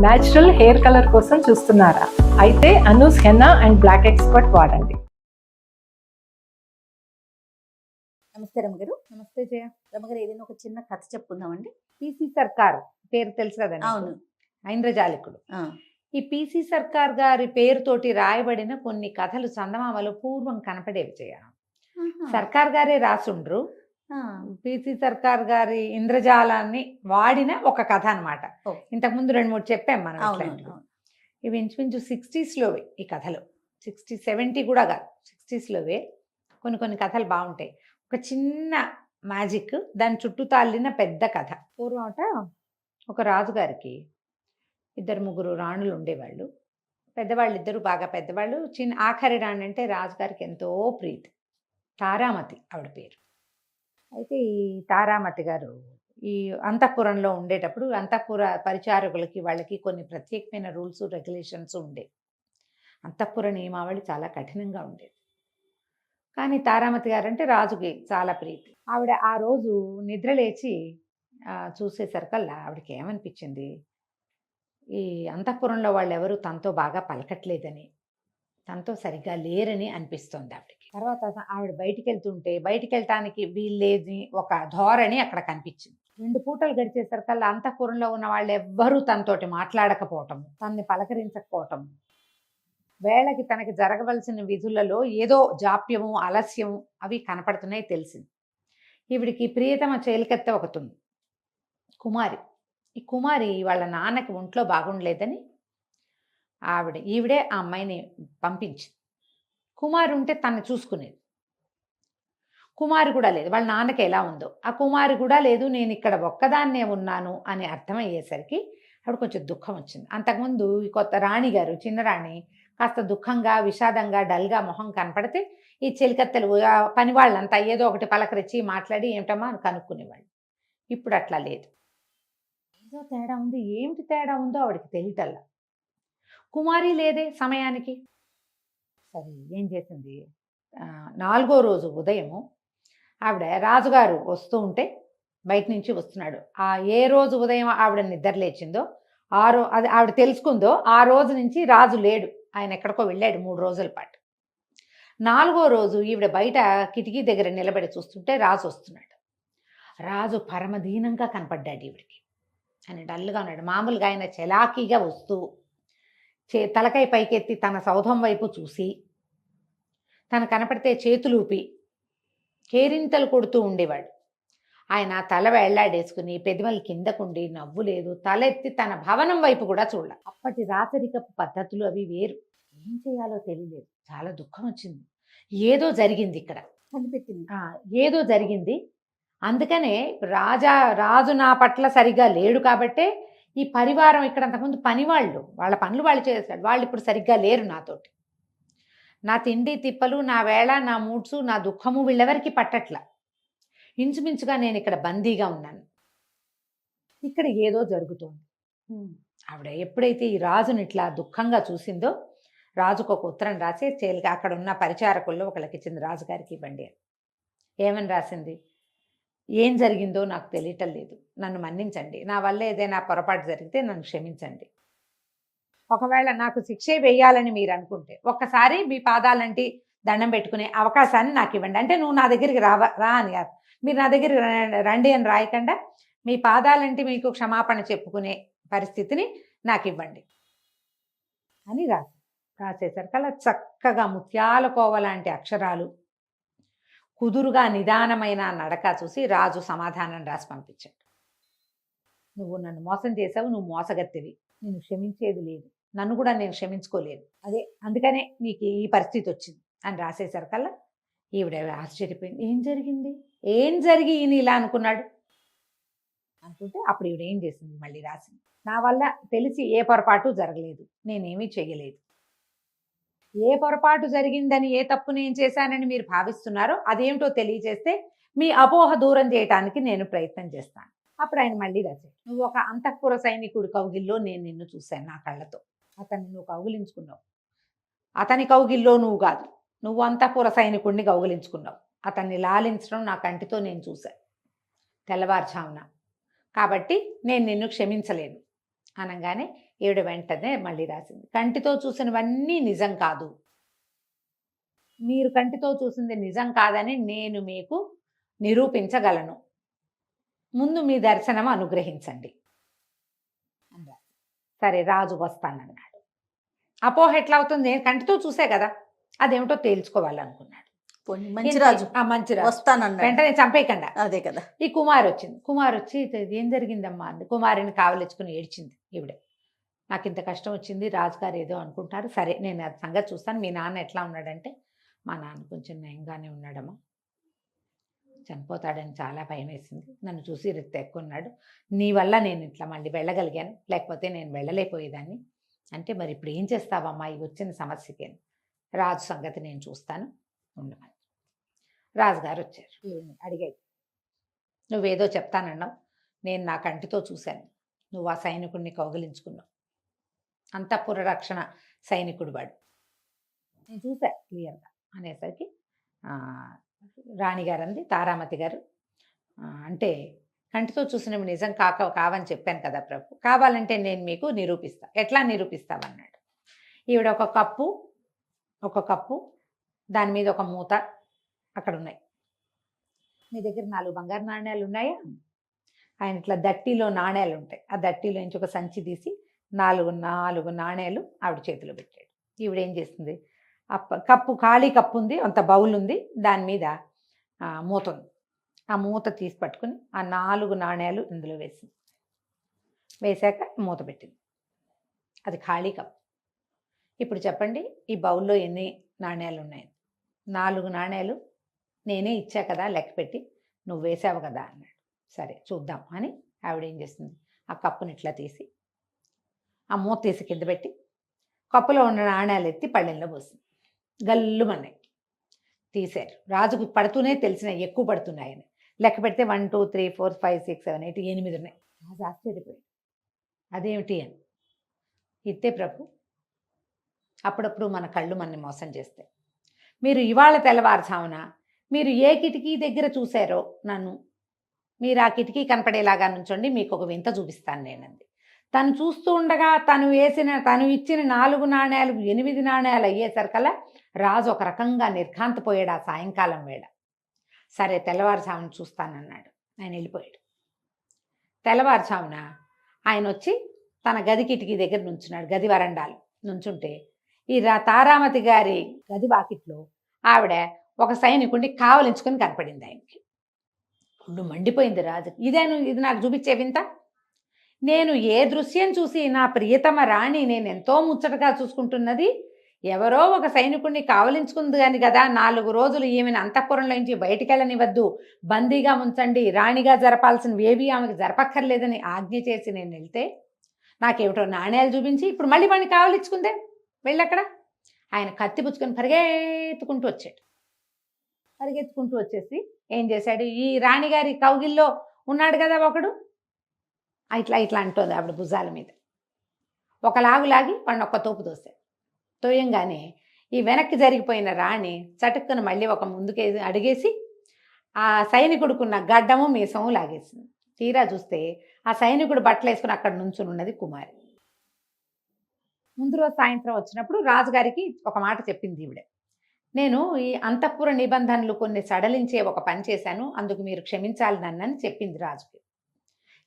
Natural hair colour కోసం చూస్తున్నారా? అయితే Anoos henna and black expert వాడండి. నమస్తే రమగారు. నమస్తే జయ. రమగారు, ఏదైనా ఒక చిన్న కథ చెప్పుకుందామండి. పిసి సర్కార్ పేరు తెలుసు కదండి. అవును. ఐంద్రజాలికుడు. ఈ పిసి సర్కార్ గారి పేరుతోటి రాయబడిన కొన్ని కథలు చందమామలో పూర్వం కనపడేవి జయ. సర్కార్ గారే రాసుండ్రు. పిసి సర్కార్ గారి ఇంద్రజాలాన్ని వాడిన ఒక కథ అనమాట. ఇంతకుముందు 2-3 చెప్పాం మనం. ఇవి ఇంచుమించు 60sలోవే ఈ కథలు. 60-70 కూడా కాదు, 60sలోవే. కొన్ని కథలు బాగుంటాయి. ఒక చిన్న మ్యాజిక్, దాని చుట్టూ తాళ్ళిన పెద్ద కథ. పూర్వమట ఒక రాజుగారికి 2-3 రాణులు ఉండేవాళ్ళు. పెద్దవాళ్ళు ఇద్దరు బాగా పెద్దవాళ్ళు. ఆఖరి రాణి అంటే రాజుగారికి ఎంతో ప్రీతి. తారామతి ఆవిడ పేరు. అయితే ఈ తారామతి గారు ఈ అంతఃపురంలో ఉండేటప్పుడు అంతఃపుర పరిచారకులకి వాళ్ళకి కొన్ని ప్రత్యేకమైన రూల్స్ రెగ్యులేషన్స్ ఉండేవి. అంతఃపుర నియమావళి చాలా కఠినంగా ఉండేది. కానీ తారామతి గారు అంటే రాజుకి చాలా ప్రీతి. ఆవిడ ఆ రోజు నిద్రలేచి చూసేసరికల్లా ఆవిడకి ఏమనిపించింది, ఈ అంతఃపురంలో వాళ్ళు ఎవరు తనతో బాగా పలకట్లేదని, తనతో సరిగ్గా లేరని అనిపిస్తోంది ఆవిడకి. తర్వాత ఆవిడ బయటికి వెళ్తుంటే బయటికి వెళ్ళటానికి వీళ్ళేది ఒక ధోరణి అక్కడ కనిపించింది. 2 పూటలు గడిచేసరికల్లా అంతఃపురంలో ఉన్న వాళ్ళు ఎవ్వరూ తనతోటి మాట్లాడకపోవటము, తనని పలకరించకపోవటము, వేళకి తనకి జరగవలసిన విధులలో ఏదో జాప్యము ఆలస్యము అవి కనపడుతున్నాయి తెలిసింది. ఈవిడికి ప్రియతమ చేలికత్తె ఒకటి ఉంది, కుమారి. ఈ కుమారి వాళ్ళ నాన్నకి ఒంట్లో బాగుండలేదని ఈవిడే ఆ అమ్మాయిని పంపించింది. కుమారి ఉంటే తను చూసుకునేది. కుమారి కూడా లేదు. వాళ్ళ నాన్నకి ఎలా ఉందో ఆ కుమారి కూడా లేదు. నేను ఇక్కడ ఒక్కదాన్నే ఉన్నాను అని అర్థమయ్యేసరికి ఆవిడ కొంచెం దుఃఖం వచ్చింది. అంతకుముందు ఈ కొత్త రాణి గారు, చిన్న రాణి, కాస్త దుఃఖంగా విషాదంగా డల్గా మొహం కనపడితే ఈ చెలికత్తెలు పని వాళ్ళంతా ఏదో ఒకటి పలకరించి మాట్లాడి ఏమిటమ్మా అని కనుక్కునేవాళ్ళు. ఇప్పుడు అట్లా లేదు. ఏదో తేడా ఉంది. ఏమిటి తేడా ఉందో ఆవిడకి తెలియటల్లా. కుమారి లేదే సమయానికి. సరే ఏం చేసింది, 4వ రోజు ఉదయము ఆవిడ రాజుగారు వస్తూ ఉంటే బయట నుంచి వస్తున్నాడు. ఏ రోజు ఉదయం ఆవిడ నిద్రలేచిందో అది ఆవిడ తెలుసుకుందో ఆ రోజు నుంచి రాజు లేడు. ఆయన ఎక్కడికో వెళ్ళాడు 3 రోజుల పాటు. 4వ రోజు ఈవిడ బయట కిటికీ దగ్గర నిలబడి చూస్తుంటే రాజు వస్తున్నాడు. రాజు పరమదీనంగా కనపడ్డాడు ఈవిడికి. ఆయన డల్గా ఉన్నాడు. మామూలుగా ఆయన చలాకీగా వస్తూ తలకాయ పైకెత్తి తన సౌధం వైపు చూసి తను కనపడితే చేతులూపి కేరింతలు కొడుతూ ఉండేవాడు. ఆయన తల వేళ్లాడేసుకుని పెదిమలు కిందకుండి నవ్వు లేదు, తలెత్తి తన భవనం వైపు కూడా చూడాలి. అప్పటి రాచరికపు పద్ధతులు అవి వేరు. ఏం చేయాలో తెలియలేదు. చాలా దుఃఖం వచ్చింది. ఏదో జరిగింది ఇక్కడ కనిపెట్టింది. ఏదో జరిగింది. అందుకనే రాజు నా పట్ల సరిగ్గా లేడు కాబట్టే ఈ పరివారం ఇక్కడ అంతకుముందు పనివాళ్ళు వాళ్ళ పనులు వాళ్ళు చేశాడు. వాళ్ళు ఇప్పుడు సరిగ్గా లేరు నాతోటి. నా తిండి తిప్పలు, నా వేళ, నా మూడ్సు, నా దుఃఖము వీళ్ళెవరికి పట్టట్ల. ఇంచుమించుగా నేను ఇక్కడ బందీగా ఉన్నాను. ఇక్కడ ఏదో జరుగుతోంది. ఆవిడ ఎప్పుడైతే ఈ రాజుని ఇట్లా దుఃఖంగా చూసిందో రాజుకు ఒక ఉత్తరం రాసి అక్కడ ఉన్న పరిచారకుల్లో ఒకళ్ళకి ఇచ్చింది. రాజుగారికి ఇవ్వండి. ఏమని రాసింది, ఏం జరిగిందో నాకు తెలియటం లేదు, నన్ను మన్నించండి, నా వల్ల ఏదైనా పొరపాటు జరిగితే నన్ను క్షమించండి. ఒకవేళ నాకు శిక్షే వేయాలని మీరు అనుకుంటే ఒక్కసారి మీ పాదాలంటి దండం పెట్టుకునే అవకాశాన్ని నాకు ఇవ్వండి. అంటే నువ్వు నా దగ్గరికి రా అని కాదు, మీరు నా దగ్గరికి రండి అని రాయకుండా మీ పాదాలంటి మీకు క్షమాపణ చెప్పుకునే పరిస్థితిని నాకు ఇవ్వండి అని రాసేసరికల్లా చక్కగా ముత్యాల కోవలాంటి అక్షరాలు, కుదురుగా నిదానమైన నడక చూసి రాజు సమాధానం రాసి పంపించాడు. నువ్వు నన్ను మోసం చేసావు, నువ్వు మోసగత్తెవి, నేను క్షమించేది లేదు, నన్ను కూడా నేను క్షమించుకోలేదు, అందుకనే నీకు ఈ పరిస్థితి వచ్చింది అని రాసేసరికల్లా ఈవిడ ఆశ్చర్యపోయింది. ఏం జరిగి ఈయన ఇలా అనుకున్నాడు అనుకుంటే అప్పుడు ఈవిడ ఏం చేసింది, మళ్ళీ రాసింది. నా వల్ల తెలిసి ఏ పొరపాటు జరగలేదు, నేనేమీ చేయలేదు. ఏ పొరపాటు జరిగిందని, ఏ తప్పు నేను చేశానని మీరు భావిస్తున్నారో అదేమిటో తెలియజేస్తే మీ అపోహ దూరం చేయటానికి నేను ప్రయత్నం చేస్తాను. అప్పుడు ఆయన మళ్ళీ రాశాడు, నువ్వు ఒక అంతఃపుర సైనికుడి కౌగిల్లో నేను నిన్ను చూశాను నా కళ్ళతో. అతన్ని నువ్వు కౌగిలించుకున్నావు. అతని కౌగిల్లో నువ్వు కాదు, నువ్వు అంతఃపుర సైనికుడిని కౌగిలించుకున్నావు. అతన్ని లాలించడం నా కంటితో నేను చూశాను తెల్లవారుజామున. కాబట్టి నేను నిన్ను క్షమించలేను అనగానే ఈవిడ వెంటనే మళ్ళీ రాసింది, కంటితో చూసినవన్నీ నిజం కాదు, మీరు కంటితో చూసింది నిజం కాదని నేను మీకు నిరూపించగలను, ముందు మీ దర్శనం అనుగ్రహించండి అన్నారు. సరే రాజు వస్తానన్నాడు. అపోహ ఎట్లా అవుతుంది, నేను కంటితో చూసే కదా, అదేమిటో తేల్చుకోవాలనుకున్నాడు. మంచి రాజు మంచి రాజు వస్తానన్నాడు, వెంటనే చంపేయకుండా. అదే కదా. ఈ కుమారు వచ్చింది. కుమారు వచ్చి ఏం జరిగిందమ్మా అంది. కుమారుని కావలించుకుని ఏడ్చింది ఈవిడే. నాకు ఇంత కష్టం వచ్చింది, రాజుగారు ఏదో అనుకుంటారు, సరే నేను అది సంగతి చూస్తాను, మీ నాన్న ఎట్లా ఉన్నాడంటే, మా నాన్న కొంచెం నయంగానే ఉన్నాడమ్మా, చనిపోతాడని చాలా భయం వేసింది, నన్ను చూసి రిత్త ఎక్కున్నాడు, నీ వల్ల నేను ఇట్లా మళ్ళీ వెళ్ళగలిగాను, లేకపోతే నేను వెళ్ళలేకపోయేదాన్ని అంటే, మరి ఇప్పుడు ఏం చేస్తావమ్మా ఈ వచ్చిన సమస్యకి, రాజు సంగతి నేను చూస్తాను ఉండమని. రాజుగారు వచ్చారు. అడిగాడు, నువ్వేదో చెప్తానన్నావు, నేను నా కంటితో చూశాను, నువ్వు ఆ సైనికుడిని కౌగిలించుకున్నావు, అంతఃపుర రక్షణ సైనికుడు వాడు, నేను చూసా క్లియర్గా అనేసరికి రాణిగారు అంది, తారామతి గారు, అంటే కంటితో చూసినవి నిజం కావని చెప్పాను కదా ప్రభు, కావాలంటే నేను మీకు నిరూపిస్తా, ఎట్లా నిరూపిస్తామన్నాడు. ఈవిడ ఒక కప్పు దాని మీద ఒక మూత అక్కడ ఉన్నాయి, మీ దగ్గర 4 బంగారు నాణ్యాలు ఉన్నాయా, ఆయన ఇట్లా దట్టిలో నాణ్యాలు ఉంటాయి, ఆ దట్టిలో నుంచి ఒక సంచి తీసి 4 నాణ్యాలు ఆవిడ చేతిలో పెట్టాడు. ఈవిడ ఏం చేస్తుంది, కప్పు ఖాళీ కప్పు ఉంది, అంత బౌల్ ఉంది, దాని మీద మూత ఉంది, ఆ మూత తీసి పట్టుకుని ఆ 4 నాణ్యాలు ఇందులో వేసింది, వేశాక మూత పెట్టింది, అది ఖాళీ కప్పు. ఇప్పుడు చెప్పండి ఈ బౌల్లో ఎన్ని నాణ్యాలు ఉన్నాయి, 4 నాణ్యాలు నేనే ఇచ్చా కదా, లెక్క పెట్టి నువ్వు వేసావు కదా అన్నాడు. సరే చూద్దాం అని ఆవిడ ఏం చేస్తుంది, ఆ కప్పుని ఇట్లా తీసి ఆ మూత తీసి కింద పెట్టి కప్పులో ఉన్న నాణ్యాలు ఎత్తి పళ్ళెంలో పోసింది, గల్లుమన్నాయి, తీశారు. రాజుకు పడుతూనే తెలిసిన ఎక్కువ పడుతున్నాయని లెక్క పెడితే 1 2 3 4 5 6 7 8 8 ఉన్నాయి. రాజు ఆశ్చర్యపోయాడు, అదేమిటి అని. ఇత్తే ప్రభు, అప్పుడప్పుడు మన కళ్ళు మనని మోసం చేస్తాయి, మీరు ఇవాళ తెల్లవారుజామున మీరు ఏ కిటికీ దగ్గర చూశారో నన్ను, మీరు ఆ కిటికీ కనపడేలాగా నుంచోండి, మీకు ఒక వింత చూపిస్తాను నేనంది. తను చూస్తూ ఉండగా తను ఇచ్చిన 4 నాణ్యాలు 8 నాణ్యాలు అయ్యేసరికల్లా రాజు ఒక రకంగా నిర్ఘాంతపోయాడు ఆ సాయంకాలం వేళ. సరే తెల్లవారుజామున చూస్తానన్నాడు, ఆయన వెళ్ళిపోయాడు. తెల్లవారుజామున ఆయన వచ్చి తన గది కిటికీ దగ్గర నుంచున్నాడు, గది వరండాలు నుంచుంటే ఈ తారామతి గారి గది వాకిట్లో ఆవిడ ఒక సైనికుడిని కావలించుకొని కనపడింది. ఆయనకి ఒళ్ళు మండిపోయింది రాజు, ఇది నాకు చూపించే వింత, నేను ఏ దృశ్యం చూసి నా ప్రియతమ రాణి నేను ఎంతో ముచ్చటగా చూసుకుంటున్నది, ఎవరో ఒక సైనికుడిని కావలించుకుంది అని కదా, 4 రోజులు ఈమెను అంతఃపురంలో నుంచి బయటికి వెళ్ళనివద్దు, బందీగా ఉంచండి, రాణిగా జరపాల్సినవి ఏవి ఆమెకు జరపక్కర్లేదని ఆజ్ఞ చేసి నేను వెళ్తే నాకేమిటో నాణ్యాలు చూపించి ఇప్పుడు మళ్ళీ వాడిని కావలించుకుందే, వెళ్ళక్కడ. ఆయన కత్తి పుచ్చుకొని పరిగెత్తుకుంటూ వచ్చేసి ఏం చేశాడు, ఈ రాణిగారి కౌగిల్లో ఉన్నాడు కదా ఒకడు, ఇట్లా అంటోంది ఆవిడ భుజాల మీద, ఒక లాగి వాడిని ఒక్క తోపు తోయంగానే ఈ వెనక్కి జరిగిపోయిన రాణి చటుక్కున మళ్ళీ ఒక ముందుకే అడిగేసి ఆ సైనికుడుకున్న గడ్డము మీసము లాగేసింది. తీరా చూస్తే ఆ సైనికుడు బట్టలు వేసుకుని అక్కడ నుంచుని ఉన్నది కుమారి. ముందు రోజు సాయంత్రం వచ్చినప్పుడు రాజుగారికి ఒక మాట చెప్పింది ఈవిడ, నేను ఈ అంతఃపుర నిబంధనలు కొన్ని సడలించే ఒక పని చేశాను, అందుకు మీరు క్షమించాలి నన్నని చెప్పింది రాజుకి.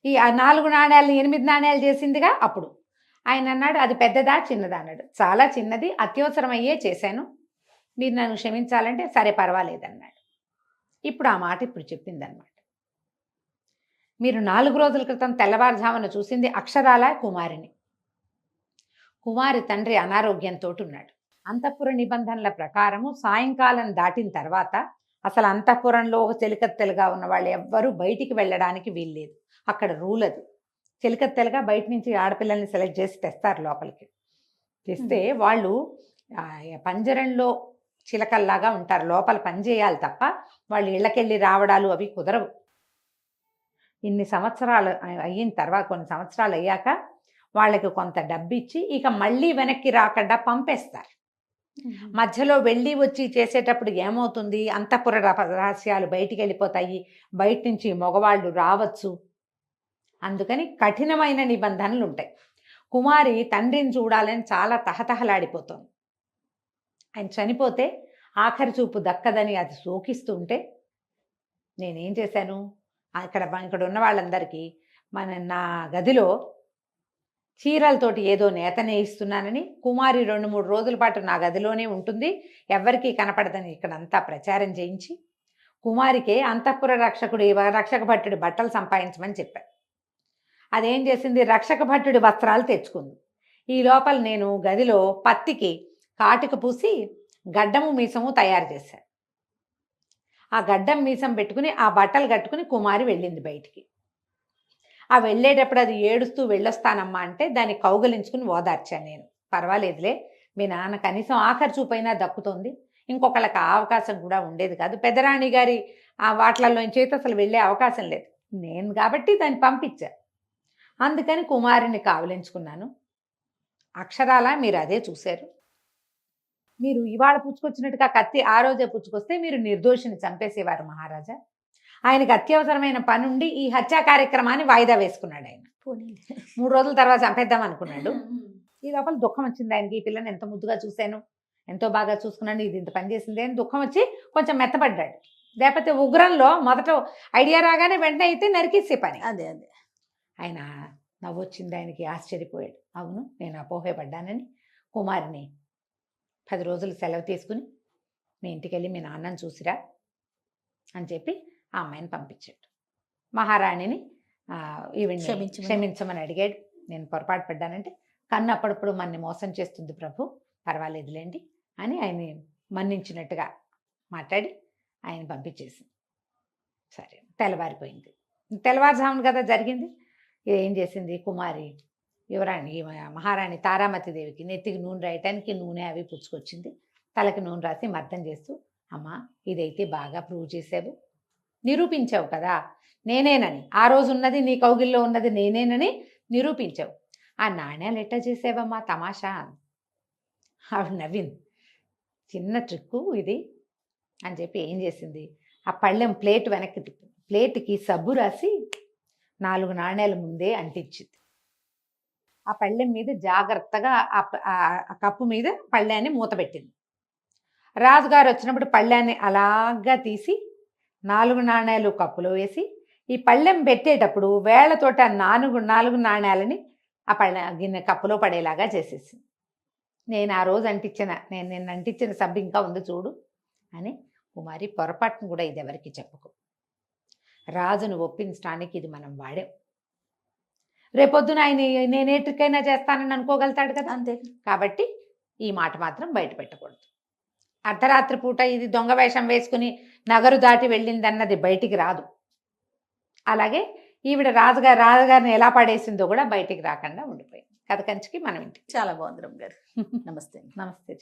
ఈ 4 నాణ్యాలు 8 నాణ్యాలు చేసిందిగా, అప్పుడు ఆయన అన్నాడు, అది పెద్దదా చిన్నదా అన్నాడు. చాలా చిన్నది, అత్యవసరమయ్యే చేశాను, మీరు నన్ను క్షమించాలంటే సరే పర్వాలేదన్నాడు. ఇప్పుడు ఆ మాట ఇప్పుడు చెప్పిందనమాట. మీరు 4 రోజుల క్రితం తెల్లవారుజామున చూసింది అక్షరాల కుమారిని. కుమారి తండ్రి అనారోగ్యంతో ఉన్నాడు. అంతఃపుర నిబంధనల ప్రకారము సాయంకాలం దాటిన తర్వాత అసలు అంతఃపురంలో ఒక చెలికత్తెలుగా ఉన్న వాళ్ళు ఎవ్వరూ బయటికి వెళ్ళడానికి వీల్లేదు, అక్కడ రూల్ అది. చెలికత్తెలుగా బయట నుంచి ఆడపిల్లల్ని సెలెక్ట్ చేసి తెస్తారు లోపలికి, తెస్తే వాళ్ళు పంజరంలో చిలకల్లాగా ఉంటారు, లోపల పని చేయాలి తప్ప వాళ్ళు ఇళ్ళకెళ్ళి రావడాలు అవి కుదరవు. ఇన్ని సంవత్సరాలు అయిన తర్వాత, కొన్ని సంవత్సరాలు అయ్యాక వాళ్ళకి కొంత డబ్బు ఇచ్చి ఇక మళ్ళీ వెనక్కి రాకుండా పంపేస్తారు. మధ్యలో వెళ్ళి వచ్చి చేసేటప్పుడు ఏమవుతుంది, అంతఃపుర రహస్యాలు బయటికి వెళ్ళిపోతాయి, బయట నుంచి మగవాళ్ళు రావచ్చు, అందుకని కఠినమైన నిబంధనలు ఉంటాయి. కుమారి తండ్రిని చూడాలని చాలా తహతహలాడిపోతోంది. ఆయన చనిపోతే ఆఖరి చూపు దక్కదని అది శోకిస్తుంటే నేనేం చేశాను, ఇక్కడ ఉన్న వాళ్ళందరికీ నా గదిలో చీరలతోటి ఏదో నేత నేయిస్తున్నానని, కుమారి 2-3 రోజుల పాటు నా గదిలోనే ఉంటుంది, ఎవ్వరికీ కనపడదని ఇక్కడంతా ప్రచారం చేయించి కుమారికి అంతఃపుర రక్షక భట్టుడి బట్టలు సంపాదించమని చెప్పాను. అదేం చేసింది, రక్షక భట్టుడి వస్త్రాలు తెచ్చుకుంది. ఈ లోపల నేను గదిలో పత్తికి కాటుక పూసి గడ్డము మీసము తయారు చేశాను. ఆ గడ్డం మీసం పెట్టుకుని ఆ బట్టలు కట్టుకుని కుమారి వెళ్ళింది బయటికి. ఆ వెళ్ళేటప్పుడు అది ఏడుస్తూ వెళ్ళొస్తానమ్మా అంటే దాన్ని కౌగలించుకుని ఓదార్చాను నేను. పర్వాలేదులే, మీ నాన్న కనీసం ఆఖరి చూపైనా దక్కుతోంది, ఇంకొకళ్ళకి ఆ అవకాశం కూడా ఉండేది కాదు, పెద్దరాణి గారి ఆ వాట్లలోంచి అసలు వెళ్ళే అవకాశం లేదు, నేను కాబట్టి దాన్ని పంపించా, అందుకని కుమారుని కావలించుకున్నాను. అక్షరాల మీరు అదే చూశారు. మీరు ఇవాళ పుచ్చుకొచ్చినట్టుగా కత్తి ఆ రోజే పుచ్చుకొస్తే మీరు నిర్దోషిని చంపేసేవారు మహారాజా. ఆయనకి అత్యవసరమైన పని ఉండి ఈ హత్యా కార్యక్రమాన్ని వాయిదా వేసుకున్నాడు. ఆయన 3 రోజుల తర్వాత చంపేద్దాం అనుకున్నాడు. ఈ లోపల దుఃఖం వచ్చింది ఆయనకి, ఈ పిల్లని ఎంత ముద్దుగా చూశాను, ఎంతో బాగా చూసుకున్నాను, ఇది ఇంత పని చేసింది అని దుఃఖం వచ్చి కొంచెం మెత్తపడ్డాడు. లేకపోతే ఉగ్రంలో మొదట ఐడియా రాగానే వెంటనే అయితే నరికేసే పని. అదే ఆయన నవ్వొచ్చింది ఆయనకి, ఆశ్చర్యపోయాడు. అవును, నేను అపోహపడ్డానని కుమారిని 10 రోజులు సెలవు తీసుకుని మీ ఇంటికి వెళ్ళి మీ నాన్నని చూసిరా అని చెప్పి ఆ అమ్మాయిని పంపించాడు. మహారాణిని ఈవిని క్షమించమని అడిగాడు. నేను పొరపాటు పడ్డానంటే, కన్ను అప్పుడప్పుడు మనని మోసం చేస్తుంది ప్రభు, పర్వాలేదులేండి అని ఆయన మన్నించినట్టుగా మాట్లాడి ఆయన పంపించేసింది. సరే, తెల్లవారిపోయింది. తెల్లవారుజామున కదా జరిగింది. ఏం చేసింది కుమారి, యువరాణి మహారాణి తారామతి దేవికి నెత్తికి నూనె రాయటానికి నూనె అవి పుచ్చుకొచ్చింది. తలకి నూనె రాసి మర్దం చేస్తూ, అమ్మా ఇదైతే బాగా ప్రూవ్ చేసావు, నిరూపించావు కదా నేనేనని, ఆ రోజు ఉన్నది నీ కౌగిల్లో ఉన్నది నేనేనని నిరూపించావు. ఆ నాణ్యాలు ఎట్టా చేసావమ్మా తమాషా. ఆవిడ నవ్వింది. చిన్న ట్రిక్కు ఇది అని చెప్పి ఏం చేసింది, ఆ పళ్ళెం ప్లేట్ వెనక్కి తిప్పింది. ప్లేట్కి సబ్బు రాసి 4 నాణ్యాల ముందే అంటించింది. ఆ పళ్ళెం మీద జాగ్రత్తగా ఆ కప్పు మీద పళ్ళాన్ని మూత పెట్టింది. రాజుగారు వచ్చినప్పుడు పళ్ళాన్ని అలాగా తీసి 4 నాణ్యాలు కప్పులో వేసి ఈ పళ్ళెం పెట్టేటప్పుడు వేళ్లతోటి ఆ 4 నాణ్యాలని ఆ గిన్నె కప్పులో పడేలాగా చేసేసింది. నేను ఆ రోజు నేను అంటించిన సబ్బు ఇంకా ఉంది చూడు అని, కుమారి పొరపాటును కూడా ఇది ఎవరికి చెప్పుకో, రాజును ఒప్పించడానికి ఇది మనం వాడాం, రేపొద్దున ఆయన నేను ఏ ట్రిక్ అయినా చేస్తానని అనుకోగలుగుతాడు కదా, అంతే. కాబట్టి ఈ మాట మాత్రం బయట పెట్టకూడదు. అర్ధరాత్రి పూట ఇది దొంగ వేషం వేసుకుని నగరు దాటి వెళ్ళిందన్నది బయటికి రాదు. అలాగే ఈవిడ రాజుగారిని ఎలా పడేసిందో కూడా బయటికి రాకుండా ఉండిపోయింది. కథ కంచికి మనం ఇంటికి. చాలా బాగుంది రమ్య గారు. నమస్తే. నమస్తే.